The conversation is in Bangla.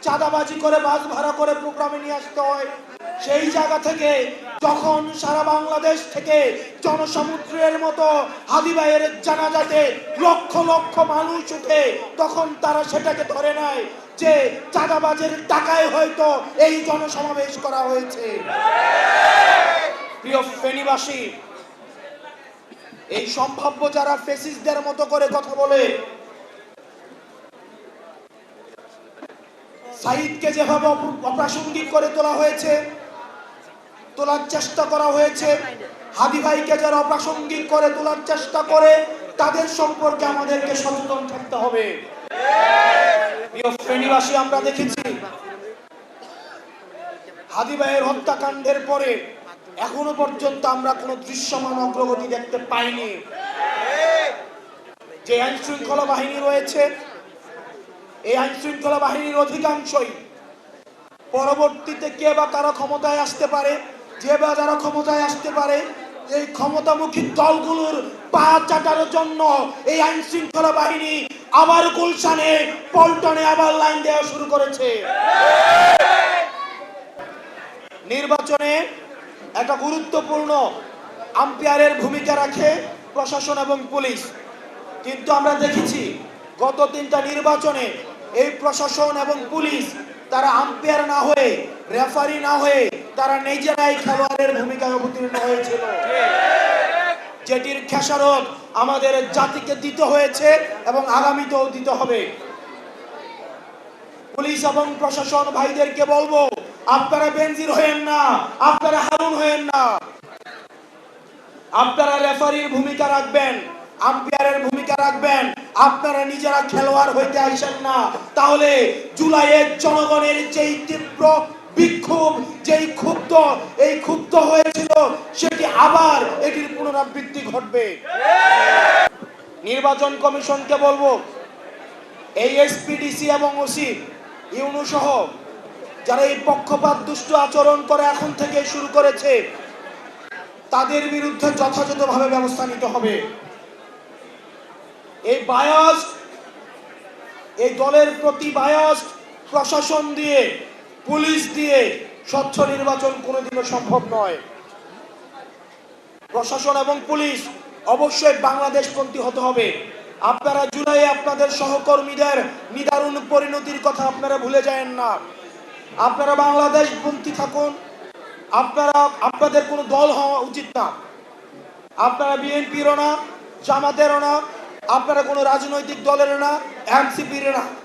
চাঁদাবাজি করে বাস ভাড়া করে প্রোগ্রামে নিয়ে আসতে হয়। সেই জায়গা থেকে যখন সারা বাংলাদেশ থেকে জনসমুদ্রের মতো হাদি ভাইয়ের জানাজাতে লক্ষ লক্ষ মানুষ উঠে, তখন তারা সেটাকে ধরে নেয় যে চাঁদাবাজের টাকায় হয়তো এই জনসমাবেশ করা হয়েছে। প্রিয় ফেনীবাসী, এই সম্ভাব্য যারা ফেসিস্টদের মতো করে কথা বলে, সাইদকে যেভাবে অপ্রাসঙ্গিক করে তোলা হয়েছে, তোলার চেষ্টা করা হয়েছে, হাদি ভাইকে যারা অপ্রাসঙ্গিক করে তোলার চেষ্টা করে, তাদের সম্পর্কে আমাদেরকে সচেতন থাকতে হবে। প্রিয় ফেনীবাসী, আমরা দেখেছি হাদি ভাইয়ের হত্যাকাণ্ডের পরে এখনো পর্যন্ত আমরা কোনো দৃশ্যমান অগ্রগতি দেখতে পাইনি। যে আইন শৃঙ্খলা বাহিনী রয়েছে, এই আইন শৃঙ্খলা বাহিনীর অধিকাংশই পরবর্তীতে কে বা কারা ক্ষমতায় আসতে পারে, যে বা যারা ক্ষমতায় আসতে পারে, এই ক্ষমতামুখী দলগুলোর পা চাটার জন্য এই আইন শৃঙ্খলা বাহিনী আবার গুলশানে, পল্টনে আবার লাইন দেওয়া শুরু করেছে। নির্বাচনে একটা গুরুত্বপূর্ণ আম্পায়ারের ভূমিকা রাখে প্রশাসন এবং পুলিশ, কিন্তু আমরা দেখেছি গত 3টা নির্বাচনে এই প্রশাসন এবং পুলিশ তারা আম্পায়ার না হয়ে, রেফারি না হয়ে, তারা নিজেরাই খেলোয়াড়ের ভূমিকায় অবতীর্ণ হয়েছিল, যেটির খেসারত আমাদের জাতিকে দিতে হয়েছে এবং আগামীতেও দিতে হবে। পুলিশ এবং প্রশাসন ভাইদেরকে বলবো, আপনারা বেনজির হয়েন না, আপনারা হারুন হয়েন না, আপনারা রেফারির ভূমিকা রাখবেন, আম্পায়ারের ভূমিকা রাখবেন, আপনারা নিজেরা খেলোয়াড় হইতে আসেন না। তাহলে জুলাইয়ের জনগণের যেই তীব্র বিক্ষোভ, যেই ক্ষুব্ধ হয়েছিল, সেটি আবার এটির পুনরাবৃত্তি ঘটবে। নির্বাচন কমিশনকে বলবো, এই এসপিডিসি এবং ওসি ইউনু সহ যারা এই পক্ষপাত দুষ্ট আচরণ করে এখন থেকে শুরু করেছে, তাদের বিরুদ্ধে যথাযথভাবে ব্যবস্থা নিতে হবে। এই বায়াস, এই দলের প্রতি বায়াস প্রশাসন দিয়ে, পুলিশ দিয়ে স্বচ্ছ নির্বাচন কোনোদিনও সম্ভব নয়। প্রশাসন এবং পুলিশ অবশ্যই বাংলাদেশপন্থী হতে হবে। আপনারা জুলাইয়ে আপনাদের সহকর্মীদের নিদারুণ পরিণতির কথা আপনারা ভুলে যায়েন না। আপনারা বাংলাদেশপন্থী থাকুন। আপনাদের কোনো দল হওয়া উচিত না। আপনারা বিএনপিরও না, জামাতেরও না, আপনারা কোনো রাজনৈতিক দলের না, এনসিপির না,